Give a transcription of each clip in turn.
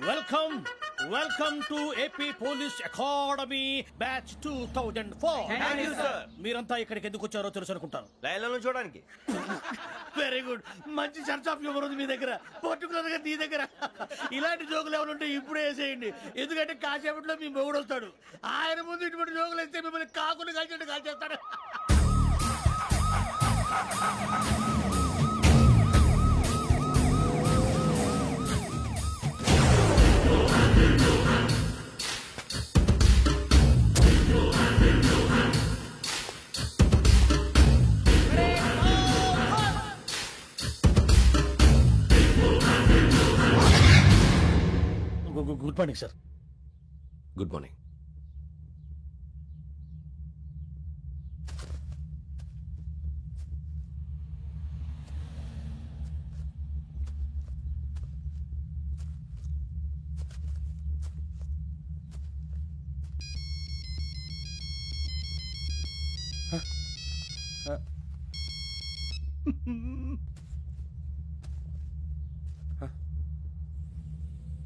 Welcome welcome to AP police academy batch 2004. మీరంతా ఇక్కడికి ఎందుకు వచ్చారో తెలుసు అనుకుంటాను. లైన్లను చూడడానికి. Very good. మంచి చర్చ్ ఆఫ్ హ్యూమర్ ఉంది మీ దగ్గర, పర్టికులర్ గా నీ దగ్గర. ఇలాంటి జోకులు ఎవరు ఉంటే ఇప్పుడే వేసేయండి, ఎందుకంటే కాసేపట్లో మీ మొగుడు వస్తాడు. ఆయన ముందు ఇటువంటి జోకులు వేస్తే మిమ్మల్ని కాకులు కాల్చేట్టు కాల్చేస్తాడు. Good morning sir. Good morning.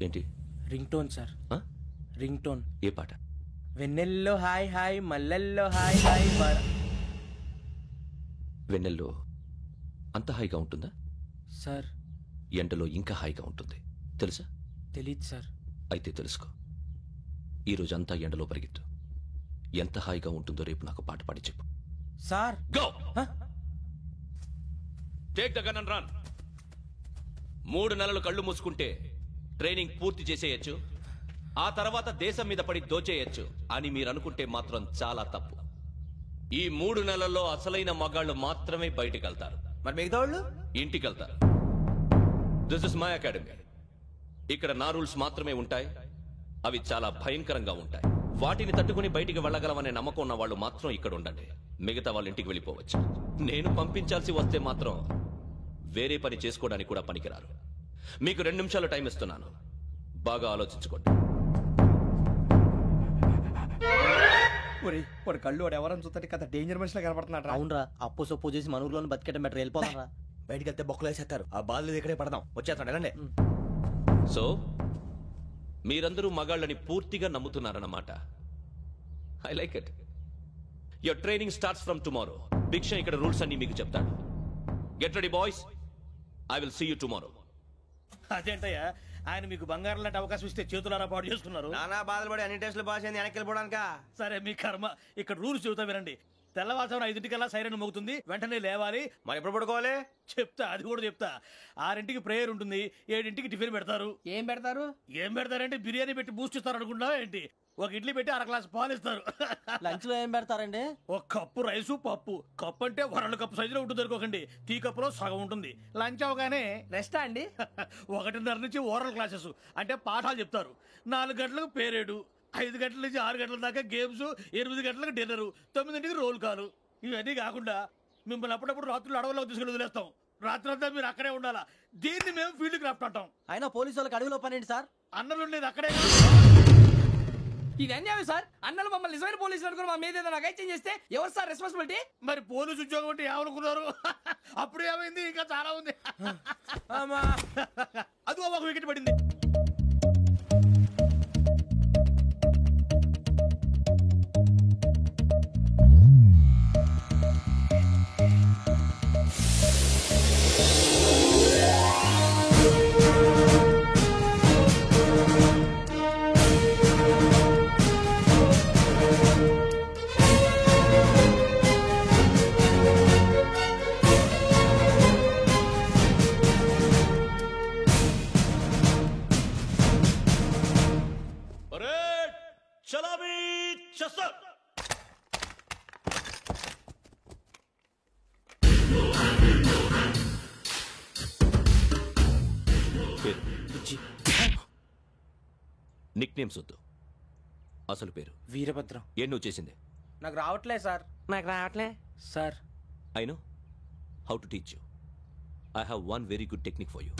ఏంటి? Ring tone sir. Ring tone. ఏ పాట? వెన్నెల్లో హాయ్ హాయ్ మల్లెల్లో హాయ్ హాయ్. వెన్నెల్లో అంత హాయిగా ఉంటుందా సార్? ఎండలో ఇంకా హాయిగా ఉంటుంది తెలుసా? తెలీదు సార్. అయితే తెలుసుకో. ఈరోజు అంతా ఎండలో పరిగెత్తు. ఎంత హాయిగా ఉంటుందో రేపు నాకు పాట పాడి చెప్పు. Sir go. Take the gun and run. 3 నెలలు కళ్ళు మూసుకుంటే ట్రైనింగ్ పూర్తి చేసేయచ్చు, ఆ తర్వాత దేశం మీద పడి దోచేయచ్చు అని మీరు అనుకుంటే మాత్రం చాలా తప్పు. ఈ 3 నెలల్లో అసలైన మగాళ్ళు మాత్రమే బయటికి వెళ్తారు. మరి మిగతా వాళ్ళు ఇంటికి వెళ్తారు. This is my academy. ఇక్కడ నా రూల్స్ మాత్రమే ఉంటాయి. అవి చాలా భయంకరంగా ఉంటాయి. వాటిని తట్టుకుని బయటికి వెళ్ళగలమనే నమ్మకం ఉన్న వాళ్ళు మాత్రం ఇక్కడ ఉండండి. మిగతా వాళ్ళు ఇంటికి వెళ్ళిపోవచ్చు. నేను పంపించాల్సి వస్తే మాత్రం వేరే పని చేసుకోవడానికి కూడా పనికిరారు. మీకు 2 నిమిషాలు టైం ఇస్తున్నాను, బాగా ఆలోచించుకోండి. వాడు కళ్ళు వాడు ఎవరైనా చూస్తే కదా డేంజర్ మనిషిలో కనపడుతున్నాడు. అవునరా, అప్పు సొప్పు చేసి మన ఊర్లో బతికేట బెటర్. వెళ్ళిపోతారా? బయటికి వెళ్తే బొక్కలు వేసేస్తారు. ఆ బాల్ ఇక్కడే పడదాం. వచ్చేస్తాడు ఎలాండి. సో మీరందరూ మగాళ్ళని పూర్తిగా నమ్ముతున్నారన్నమాట. I like it. Your training starts from tomorrow. Bhiksha ఇక్కడ రూల్స్ అన్ని మీకు చెప్తాడు. Get ready boys, I will see you tomorrow. అదేంటయ్యా, ఆయన మీకు బంగారం లాంటి అవకాశం ఇస్తే చేతులారా పాటు చేసుకున్నారు. నానా బాధలు పడి అన్ని టెస్టులు పాస్ అయింది, వెనక్కి వెళ్ళిపోవడానికా? సరే మీ కర్మ. ఇక్కడ రూల్స్ చెబుతా వినండి. తెల్లవారుజామున 5 సైరన్ మోగుతుంది, వెంటనే లేవాలి. మరి ఎప్పుడు పడుకోవాలి? చెప్తా, అది కూడా చెప్తా. 6 ప్రేయర్ ఉంటుంది, 7 టిఫిన్ పెడతారు. ఏం పెడతారు? ఏం పెడతారంటే బిర్యానీ పెట్టి బూస్ట్ ఇస్తారు అనుకుంటున్నావా ఏంటి? ఒక ఇడ్లీ పెట్టి 1/2 గ్లాస్ పాలు ఇస్తారు. లంచ్ లో ఏం పెడతారండి? ఒక కప్పు రైసు పప్పు. కప్పు అంటే 2 కప్పు సైజులో ఉంటుంది అనుకోకండి. టీ కప్పులో సగం ఉంటుంది. లంచ్ అవగానే రెస్టా అండి? 1:30 నుంచి ఓరల్ క్లాసెస్ అంటే పాఠాలు చెప్తారు. 4 గంటలకు పేరేడు, 5 గంటల నుంచి 6 గంటల దాకా గేమ్స్, 8 గంటలకు డిన్నర్, 9 రోల్ కాలు. ఇవన్నీ కాకుండా మిమ్మల్ని అప్పుడప్పుడు రాత్రులు అడవుల్లో తీసుకెళ్ళి వదిలేస్తాం. రాత్రంతా మీరు అక్కడే ఉండాలా. దీన్ని మేము ఫీల్డ్ క్రాఫ్ట్ అంటాం. అయినా పోలీసు వాళ్ళకి అడవిలో పని ఏంటి సార్? అన్నలు ఉండేది అక్కడే. ఇది అన్యాయం సార్. అన్నలు మమ్మల్ని నిజమైన పోలీసులు అనుకుని మా మీద ఏదైనా అగైత్యం చేస్తే ఎవరు సార్ రెస్పాన్సిబిలిటీ? మరి పోలీసు ఉద్యోగం అంటే ఏమనుకున్నారు? అప్పుడు ఏమైంది? ఇంకా చాలా ఉంది. అదిగో ఒక వికెట్ పడింది. నిక్ నేమ్స్ వద్దు, అసలు పేరు. వీరభద్రం. ఏం నువ్వు చేసింది? నాకు రావట్లే సార్. నాకు రావట్లే sir. I know how to teach you. I have one very good technique for you.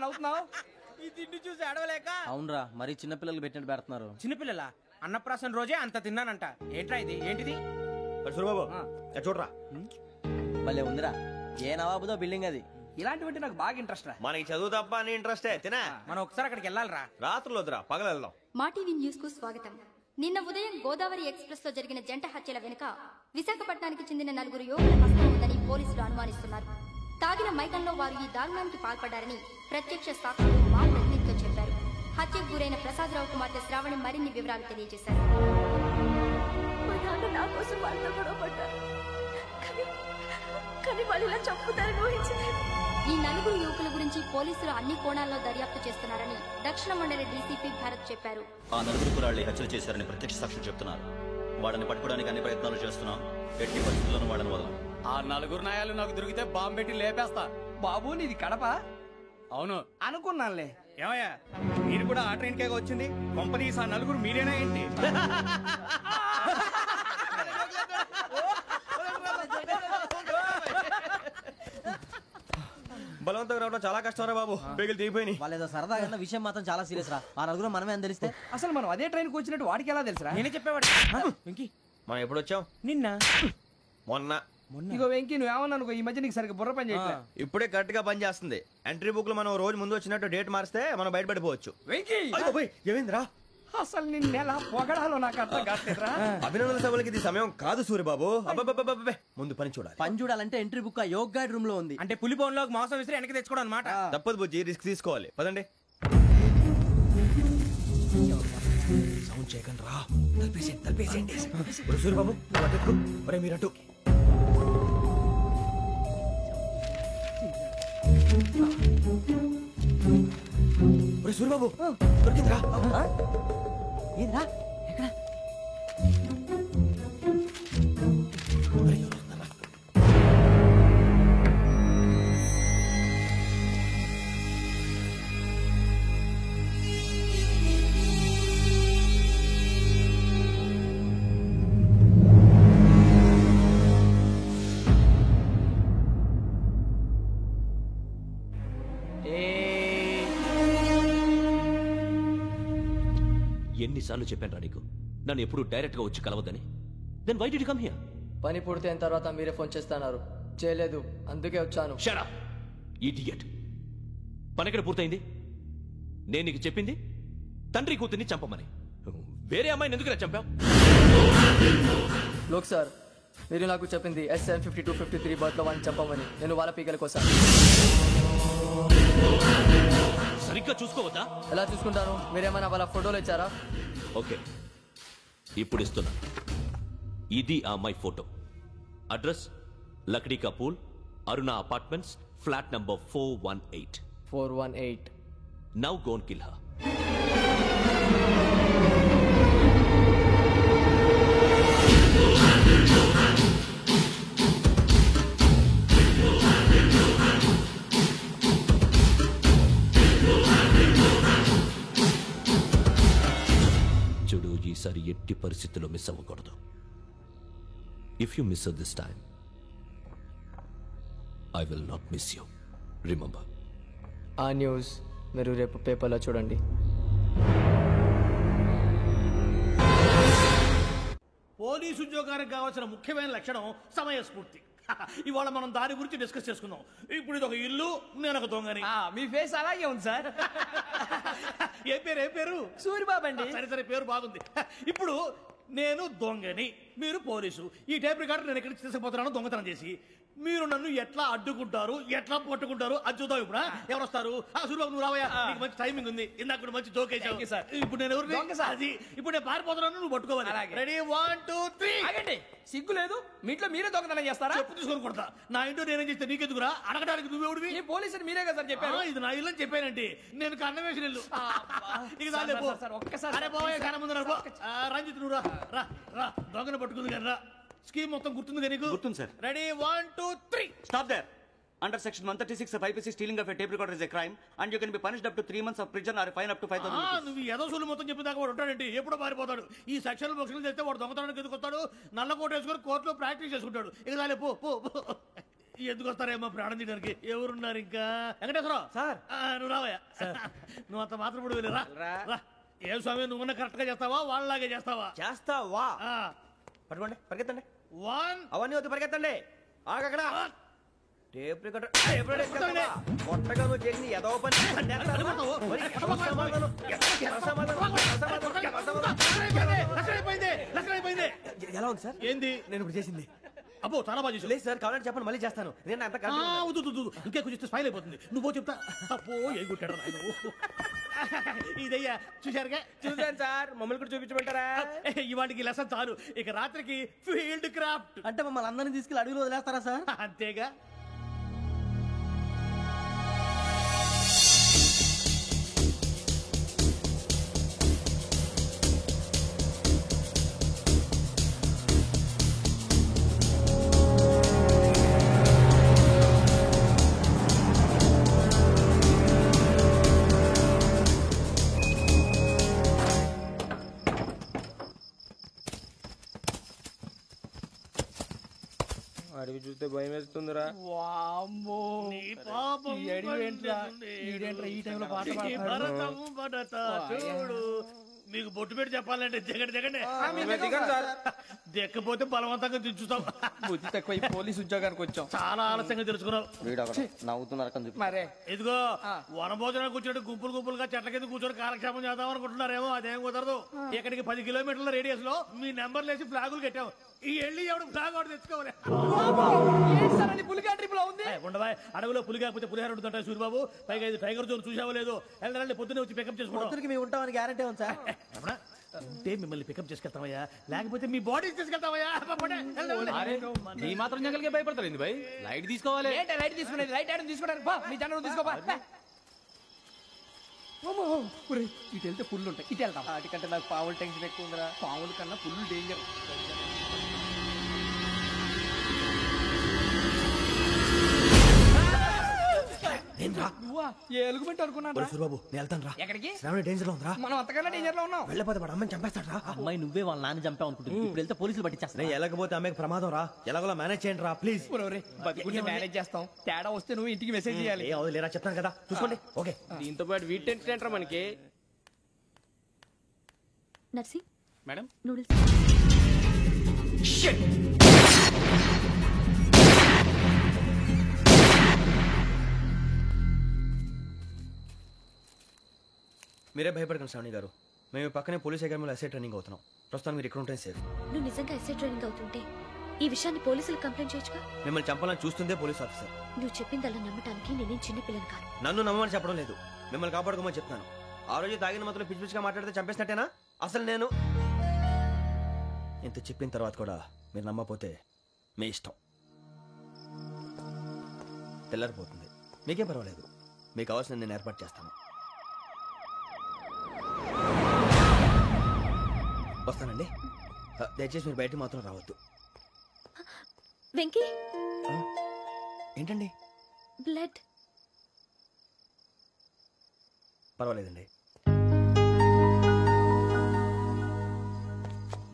నవ్వుతున్నావు? ఈ తిండి చూసి అడవలేక. అవునరా, మరి చిన్నపిల్లలు పెట్టినట్టు పెడుతున్నారు. చిన్నపిల్లల అన్నప్రాసన రోజే అంత తిన్నానంట. ఏంట్రా ఇది? ఏంటిది? సూరిబాబు చూడరా, భలే ఉందిరా. ఏ నవాబుదో బిల్డింగ్ అది. ఇలాంటివంటే నాకు బాగా ఇంట్రెస్ట్ రా. మనకి చదువు తప్ప అని ఇంట్రెస్టే తినా. మనం ఒకసారి అక్కడికి వెళ్ళాలిరా. రాత్రులు వద్దురా, పగలు వెళ్దాం. మా టీవీ న్యూస్ కు స్వాగతం. నిన్న ఉదయం గోదావరి ఎక్స్ప్రెస్ లో జరిగిన జంట హత్యల వెనుక విశాఖపట్నానికి చెందిన 4 యువకుల హస్తం ఉందని పోలీసులు అనుమానిస్తున్నారు. తాగిన మైకంలో వారు ఈ దారుణానికి పాల్పడ్డారని ప్రత్యక్ష సాక్షులు మా ప్రతినిధితో చెప్పారు. హత్యకు గురైన ప్రసాదరావు కుమార్తె శ్రావణి మరిన్ని వివరాలు తెలియజేశారు. ఈ 4 యువకుల గురించి పోలీసులు అన్ని కోణాల్లో దర్యాప్తు చేస్తున్నారని దక్షిణ మండలి డీసీపీ భరత్ చెప్పారు. ఆ 4 కురాళ్లు హత్యలు చేశారని ప్రత్యక్ష సాక్షులు చెప్తున్నారు. వాళ్ళని పట్టుకోవడానికి అన్ని ప్రయత్నాలు చేస్తున్నాం. ఎట్టి పరిస్థితుల్లోనూ వాళ్ళని వదలం. ఆ 4 నాయాలు నాకు దొరికితే బాంబు పెట్టి లేపేస్తా. బాబు నీది కడప? అవును అనుకున్నానులే. ఏమయ్యా, మీరు కూడా ఆ ట్రైన్ కేగా వచ్చింది? కొంపదీసి ఆ 4 మీరేనా ఏంటి? బలవంతంగా రావడం చాలా కష్టం రా బాబు. పేగులు దిగిపోయినాయి. వాళ్ళేదో సరదాగా అన్న విషయం మాత్రం చాలా సీరియస్ రా. ఆ 4 మనమే అని తెలిస్తే అసలు మనం అదే ట్రైన్కి వచ్చినట్టు వాడికి ఎలా తెలుసురా? నేనే చెప్పేవాడు. వెంకీ, మనం ఎప్పుడు వచ్చాం? నిన్న మొన్న. ఇగో వెంకీ, నువ్వేమన్నా అనుకో, ఈ మధ్య నీకు సరిగ్గా బుర్ర పని చేయట్లేదు. ఇప్పుడే కరెక్ట్ గా పని చేస్తుంది. ఎంట్రీ బుక్ లో మనం రోజు ముందు వచ్చినట్టు డేట్ మారిస్తే మనం బయటపడిపోవచ్చు. వెంకీ, ఏమైందిరా? అసలు నిన్న ఎలా పొగడాలో నాకు అర్థం కాట్లేదురా. అభినందన సభలకి ఇది సమయం కాదు సూరిబాబు. అబ్బబ్బబ్బబ్బబ్బే, ముందు పని చూడాలి. పని చూడాలంటే ఎంట్రీ బుక్ ఆ యోగ్ గైడ్ రూమ్ లో ఉంది. అంటే పులి బోన్లోకి మాంసం విసిరి వెనక్కి తెచ్చుకోవడం అనమాట. తప్పదు బుజ్జి, రిస్క్ తీసుకోవాలి. పదండి. సౌండ్ చేయకండి రా. తలపేసేయండి. సూరిబాబు మీరు అటు. సూరిబాబు దొరికిందిరా. ఏంద్రా? ఎక్కడ? ఎన్నిసార్లు చెప్పాను రా నీకు, నన్ను ఎప్పుడు డైరెక్ట్ గా వచ్చి కలవద్దని. Then why did you come here? పని పూర్తయిన తర్వాత మీరే ఫోన్ చేస్తున్నారు. చేయలేదు, అందుకే వచ్చాను. Shut up idiot. పని ఎక్కడ పూర్తయింది? నేను నీకు చెప్పింది తండ్రి కూతుర్ని చంపమని. వేరే అమ్మాయిని ఎందుకు చంపావు? లోక్ సార్, మీరు నాకు చెప్పింది SM 5253 బర్త్ లో వాడిని చంపమని. నేను వాళ్ళ పీకల కోసం. సరిగ్గా చూసుకోవద్దా? ఎలా చూసుకుంటాను? మీరేమైనా వాళ్ళ ఫోటోలు ఇచ్చారా? ఓకే, ఇప్పుడు ఇస్తున్నా. ఇది ఆ అమ్మాయి photo. Address Lakdi కపూల్, Aruna apartments, flat number 418. 418. Now go and kill her. చూడు, ఈసారి ఎట్టి పరిస్థితుల్లో మిస్ అవ్వకూడదు. If you miss this time, I will not miss you. Remember. ఆ న్యూస్ మీరు రేపు పేపర్లో చూడండి. పోలీసు ఉద్యోగానికి కావాల్సిన ముఖ్యమైన లక్షణం సమయస్ఫూర్తి. ఇవాళ మనం దాని గురించి డిస్కస్ చేసుకుందాం. ఇప్పుడు ఇది ఒక ఇల్లు, నేను ఒక దొంగని. మీ ఫేస్ అలాగే ఉంది సార్. ఏ పేరు? సూరిబాబు అండి. సరే పేరు బాగుంది. ఇప్పుడు నేను దొంగని, మీరు పోలీసు. ఈ టైప్ రికార్డు నేను ఎక్కడికి తీసుకుపోతున్నాను దొంగతనం చేసి. మీరు నన్ను ఎట్లా అడ్డుకుంటారు, ఎట్లా పట్టుకుంటారు అది చూద్దాం. ఇప్పుడు ఎవరు వస్తారు? సూరిబాబు నువ్వు రావయ్యా, నీకు మంచి టైమింగ్ ఉంది. ఇందాక మంచి జోకేసావు. ఇప్పుడు నేను ఎవరు? అది ఇప్పుడు నేను పారిపోతున్నాను, నువ్వు పట్టుకోవాలి. రెడీ 1 2 3. ఆగండి, సిగ్గు లేదు? మీ ఇంట్లో మీరే దొంగతనం చేస్తారా? చెప్పు తీసుకొని కొడతా. నా ఇంట్లో నేనేం చేస్తే నీకెందుకురా? అడగడానికి నువ్వెవడివి? ఈ పోలీసులు మీరే కదా సార్ చెప్పారు. ఇది నా ఇల్లు అని చెప్పానండి. నేను కన్న వేసిన ఇల్లు. ఒక్కసారి అరే బాబు, కన్న ముందు రంజిత్ నువ్వు రా. దొంగను పట్టుకుంది కానీ రా. స్కీమ్ మొత్తం గుర్తుంది నీకు? గుర్తుంది sir. Ready 1 2 3. Stop there. Under section 136 of IPC, stealing of a tape recorder is a crime and you can be punished up to 3 months of prison or a fine up to 5,000 rupees. నువ్వు ఏదో సొల్లు మొత్తం చెప్పిన దాకా వాడు ఉంటాడండి. ఎప్పుడో పారిపోతాడు. ఈ సెక్షన్ బుక్స్లు చేస్తే వాడు దొంగతనానికి ఎందుకు వస్తాడు? నల్ల కోట వేసుకొని కోర్టులో ప్రాక్టీస్ చేసుకుంటాడు. ఇక పో. ఎందుకు వస్తారేమో ప్రాణం తీయడానికి. ఎవరున్నారు ఇంకా? వెంకటేశ్వరరావు సార్. నువ్వు రావయ్యా. నువ్వు అంత మాత్రం ఇప్పుడు వెళ్ళి రా. ఏ స్వామి, నువ్వున్న కరెక్ట్ గా చేస్తావా వాళ్ళలాగే చేస్తావా? చేస్తావా? పట్టుకోండి, పరిగెత్తండి. 1 అవన్నీ వద్దు, పరిగెత్తండి. ఆగక్కడ టేప్ రికార్డర్ కొత్తగా నువ్వు చేసింది ఏదో పని. ఎలా ఉంది సార్? ఏంది నేను ఇప్పుడు చేసింది? అబ్బో చాలా బాగా చేసావు. లేదు సార్, కావాలంటే చెప్పండి, మళ్ళీ చేస్తాను. నేను అంత ఇంకే కొంచెం స్మైల్ అయిపోతుంది. నువ్వు చెప్తా. అబ్బో ఏ కొట్టాడు నాయన. ఇదయ్యా చూశారుగా? చూసాను సార్, మమ్మల్ని కూడా చూపించమంటారా? ఇవాటికి లెసన్ చాలు. ఇక రాత్రికి ఫీల్డ్ క్రాఫ్ట్. అంటే మమ్మల్ని అందరినీ తీసుకెళ్ళి అడుగులో వదిలేస్తారా సార్? అంతేగా. అడిగి చూస్తే భయం వేస్తుందిరా. వామ్మో నీ పాపం ఈ అడివి ఏంట్రా? ఈడేంట్రా ఈ టైంలో పాట ఈ భరతం భరత చూడు. మీకు బొట్టు పెట్టి చెప్పాలంటే దిగండి. దిక్కపోతే బలవంతంగా దించుతాం. బుద్ధి తక్కువ ఈ పోలీస్ ఉద్యోగానికి వచ్చాం. చాలా ఆలస్యంగా తెలుసుకున్నావు. నవ్వుతున్నారు. మరే ఇదిగో వనభోజనానికి కూర్చోటి గుంపులుగా చెట్ల కింద కూర్చొని కాలక్షేపం చేద్దాం అనుకుంటున్నారేమో. అదేం కుదరదు. ఇక్కడికి 10 కిలోమీటర్ల రేడియస్ లో మీ నెంబర్లు వేసి ఫ్లాగులు కట్టాం. ఈ వెళ్ళి ఎవడు ఫ్లాగ్ ఒకటి తెచ్చుకోవాలి. పులిగా ట్రిప్ లో ఉంది. ఉండవా, అడవిలో పులి కాకపోతే పులిహార ఉంటుంటాయి సూరిబాబు. పైగా ఇది టైగర్ జోన్ చూసావో లేదో. వెళ్ళండి, పొద్దున్నే వచ్చి పికప్ చేసుకుంటాం. మేము ఉంటామని గ్యారంటీ ఉంది సార్. అంటే మిమ్మల్ని పికప్ చేసుకెళ్తామయ్యా, లేకపోతే మీ బాడీ తీసుకెళ్తామయ్యా. ఈ మాత్రం జంగల్కే భయపడతారు భయ్. లైట్ తీసుకోవాలి. లైట్ తీసుకునేది లైట్ ఐటమ్ తీసుకోవడానికి మీ జనం తీసుకోపా. ఇటు వెళ్తే పుల్లు ఉంటాయి, ఇటు వెళ్తాం. వాటికంటే నాకు పావులు టెన్షన్ ఎక్కువ ఉందిరా. పాముల కన్నా పుల్లు డేంజర్. ఎలుగుబెట్టి అనుకున్నాను. సూరిబాబు, నేను వెళ్తాను రా. ఎక్కడికి? శ్రావణి డేంజర్ లో ఉందిరా. మనం అంతకన్నా డేంజర్ లో ఉన్నాం. వెళ్ళపోతే వాడు అమ్మని చంపేస్తాడు రా. అమ్మాయి నువ్వే వాళ్ళ నాన్న చంపావు అనుకుంటుంది. ఇప్పుడు వెళ్తే పోలీసులు పట్టించేస్తా. నేను వెళ్ళకపోతే అమ్మాయికి ప్రమాదం రా. ఎలాగోలా మేనేజ్ చేయండి రా ప్లీజ్. బతుకుంటే మేనేజ్ చేస్తాం. తేడా వస్తే నువ్వు ఇంటికి మెసేజ్ చేయాలి. ఏ అవును లేరా, చెప్తాను కదా, చూసుకోండి. ఓకే. దీంతో పాటు వీటి టెన్షన్ ఏంట్రా మనకి. నర్సి మేడం నూడిల్స్. మీరే భయపడకండి శ్రావణి గారు. మేము పక్కనే పోలీస్ అకాడమీలో ఎస్ఐ ట్రైనింగ్ అవుతున్నాం. ప్రస్తుతం మీరు ఇక్కడ ఉంటే సేఫ్. నువ్వు నిజంగా ఎస్ఐ ట్రైనింగ్ అవుతుంటే ఈ విషయాన్ని పోలీసులకు కంప్లైంట్ చేయొచ్చుగా. మిమ్మల్ని చంపాలని చూస్తుందే పోలీస్ ఆఫీసర్. నువ్వు చెప్పిందల్లా నమ్మటానికి నేనేం చిన్నపిల్లని కాదు. నన్ను నమ్మమని చెప్పడం లేదు, మిమ్మల్ని కాపాడుకోమని చెప్తాను. ఆ రోజు తాగిన మత్తులో పిచ్చి పిచ్చిగా మాట్లాడితే చంపేసినట్టేనా? అసలు నేను ఇంత చెప్పిన తర్వాత కూడా మీరు నమ్మపోతే మీ ఇష్టం. తెల్లారిపోతుంది, మీకేం పర్వాలేదు. మీకు కావాల్సిన నేను ఏర్పాటు చేస్తాను. వస్తానండి. దయచేసి మీరు బయటకు మాత్రం రావద్దు. వెంకీ, ఏంటండి? బ్లడ్. పర్వాలేదండి.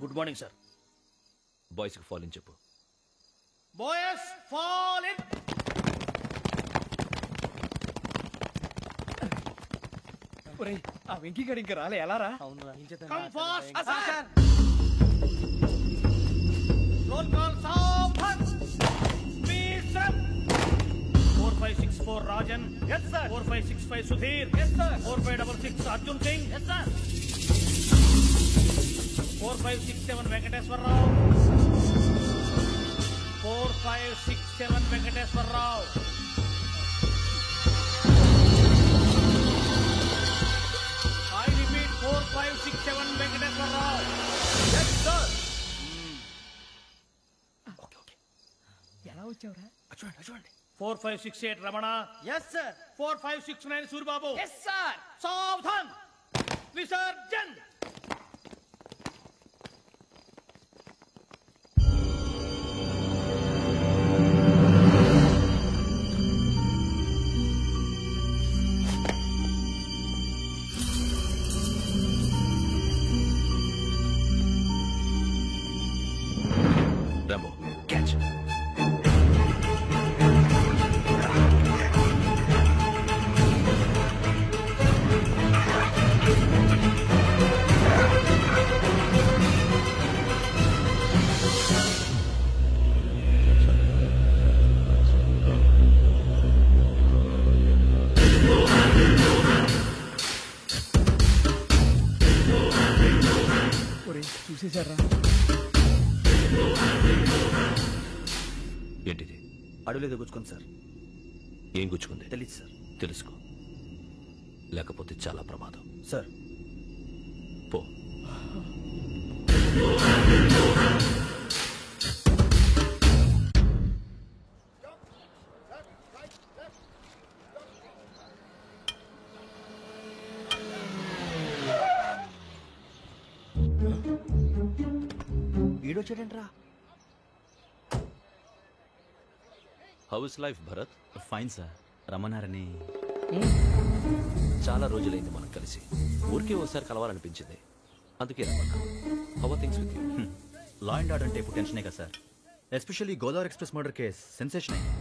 Good morning sir. బాయ్స్ కి ఫాల్ ఇన్ చెప్పు. Boys fall in. ఆ వెంకీ గడి ఇంకా రాలే, ఎలా రా? Come fast sir. Roll call సావధాన్. మీసరం 4564 Rajan. yes sir. 4565 Sudheer. yes sir. 4566 Arjun Singh. yes sir. 4567 Venkateswararao. 4567 Venkateswararao. I repeat 4567 Venkateswararao. yes sir. Okay okay, ఎలా వచ్చావురా? చూడండి. 4568 Ramana. Yes sir. 4569 Suribabu. Yes sir. సావధాన్. విసర్జన్. Rambo, catch. తీసారా? ఏంటిది? అడుగులేదు గుచ్చుకుంది సార్. ఏం గుచ్చుకుంది? తెలీదు సార్. తెలుసుకో, లేకపోతే చాలా ప్రమాదం. సార్ పో. ఈడొచ్చాడంట్రా. How's life Bharat? Fine sir. రమ్మన్నారని. చాలా రోజులైంది మనం కలిసి. ఊరికే ఓసారి కలవాలనిపించింది, అందుకే రమ్మన్నా. How are things with you? Law and order అంటే ఇప్పుడు టెన్షనే కదా sir. Especially Godavari express murder case sensation అయింది.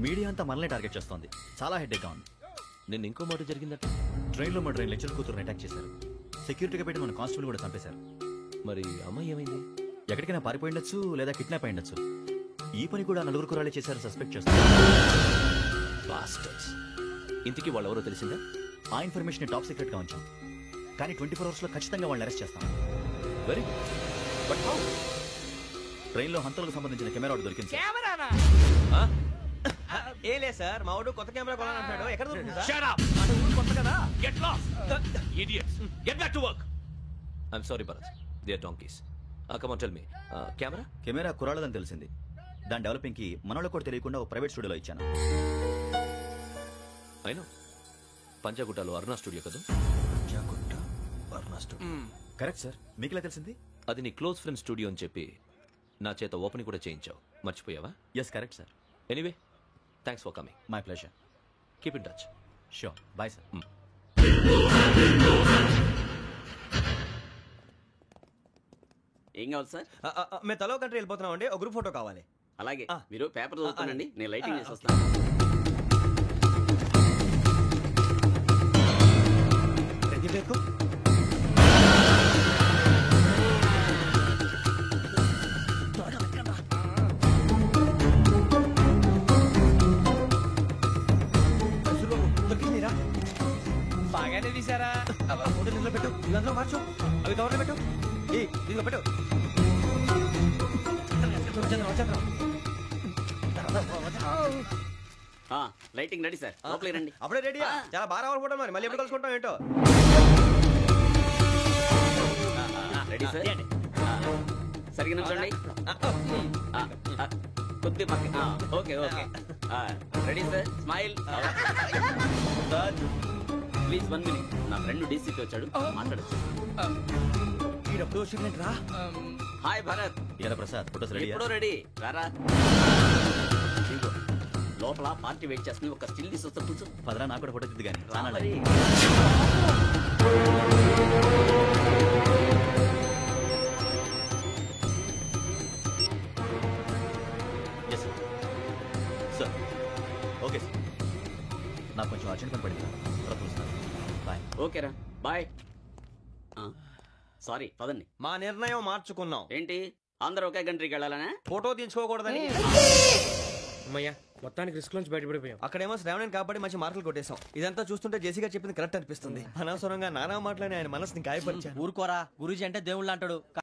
మీడియా అంతా మనల్ని టార్గెట్ చేస్తోంది. చాలా హెడ్ఏక్గా ఉంది. నిన్న ఇంకో మాట జరిగిందట. ట్రైన్లో మా ట్రైన్ లెక్చర్ కూతురుని అటాక్ చేశారు. సెక్యూరిటీగా పెట్టి మన కానిస్టేబుల్ కూడా చంపేశారు. మరి అమ్మాయి ఏమైంది? ఎక్కడికైనా పారిపోయి ఉండొచ్చు, లేదా కిడ్నాప్ అయి ఉండొచ్చు. ఈ పని కూడా నలుగురు కురాలే చేశారు సస్పెక్ట్ చేస్తారు. బాస్టర్స్. ఇంతకీ వాళ్ళెవరో తెలిసిందా? ఆ ఇన్ఫర్మేషన్ టాప్ సీక్రెట్ గా ఉంచాం, కానీ 24 hours లో ఖచ్చితంగా వాళ్ళని అరెస్ట్ చేస్తాం. Very but how? ట్రైన్లో హంతలకు సంబంధించిన కెమెరా ఒకటి దొరికింది సార్. కెమెరానా? ఏలే సార్, మా వాడు కొత్త కెమెరా కొనాలంటున్నాడు. ఎక్కడ దొరుకుతుంది సార్? Shut up! కొత్త కదా. Get lost! Idiots! Get back to work! I'm sorry, Bharat. They are donkeys. Come on, tell me. Camera? Camera కురాలదని తెలిసింది. దాని డెవలపింగ్ కి మనోళ్ళకు కూడా తెలియకుండా ఒక ప్రైవేట్ స్టూడియోలో ఇచ్చాను. I know. పంజాగుట్టలో అరుణా స్టూడియో కదా? Panjagutta Aruna studio. Correct sir. మీకు ఎలా తెలిసింది? అది నీ క్లోజ్ ఫ్రెండ్ స్టూడియో అని చెప్పి నా చేత ఓపెనింగ్ కూడా చేయించావు. మర్చిపోయావా? Yes correct sir. Anyway, thanks for coming. My pleasure. Keep in touch. Sure. Bye sir. ఏం కావాలి సార్? మేము తలో కంట్రీ వెళ్ళిపోతున్నాం అండి. ఒక గ్రూప్ ఫోటో కావాలి. అలాగే, మీరు పేపర్ చదువుతానండి, నేను లైటింగ్ చేసి వస్తాను. రెడీ బేకు. బాగానే తీసారా? ఫోటో ఇందులో పెట్టు, ఇదంతా మార్చు, అవి కవర్లో పెట్టు. ఇదిగో పెట్టు. లైటింగ్ రెడీ సార్, లోపలికి రండి. అప్పుడే రెడీ? చాలా బాగా రావాలి ఫోటో. మరి మళ్ళీ ఎప్పుడు కలుసుకుంటాం ఏంటో. Ready sir. సరిగ్గా నిల్చోండి. కొద్ది పక్క. Okay okay. Ready sir. Smile. Please 1 minute. నా ఫ్రెండ్ డీసీపీ వచ్చాడు, మాట్లాడచ్చు. ఈడప్పుడు వచ్చిందంటరా. హాయ్ భరత్. ఇలా ప్రసాద్, ఫోటోస్ రెడీ? ఎప్పుడో రెడీ. రారా. లోపల పార్టీ వెయిట్ చేస్తుంది, ఒక స్టిల్ తీసి వస్తా. కూర్చో. పదరా, నాకు కూడా ఫోటో తిద్దు కానీ. Sir okay sir. నాకు కొంచెం అర్జెంట్ పని పడింది. తర్వాత చూస్తాను. బాయ్. ఓకేరా, బాయ్. సారీ, పదండి. మా నిర్ణయం మార్చుకున్నాం. ఏంటి, అందరూ ఒకే కంట్రీకి వెళ్ళాలనే? ఫోటో తీసుకోకూడదని. అమ్మయ్యా, మొత్తానికి రిస్క్ నుంచి బయటపడిపోయాం. అక్కడేమో శ్రావణిని కాబట్టి మంచి మార్కులు కొట్టేశాం. ఇదంతా చూస్తుంటే జేసీగా చెప్పింది కరెక్ట్ అనిపిస్తుంది. అనవసరంగా నానా మాటలని ఆయన మనసుని గాయపరిచాను. ఊరుకోరా, గురూజీ అంటే దేవుళ్ళు అంటాడు.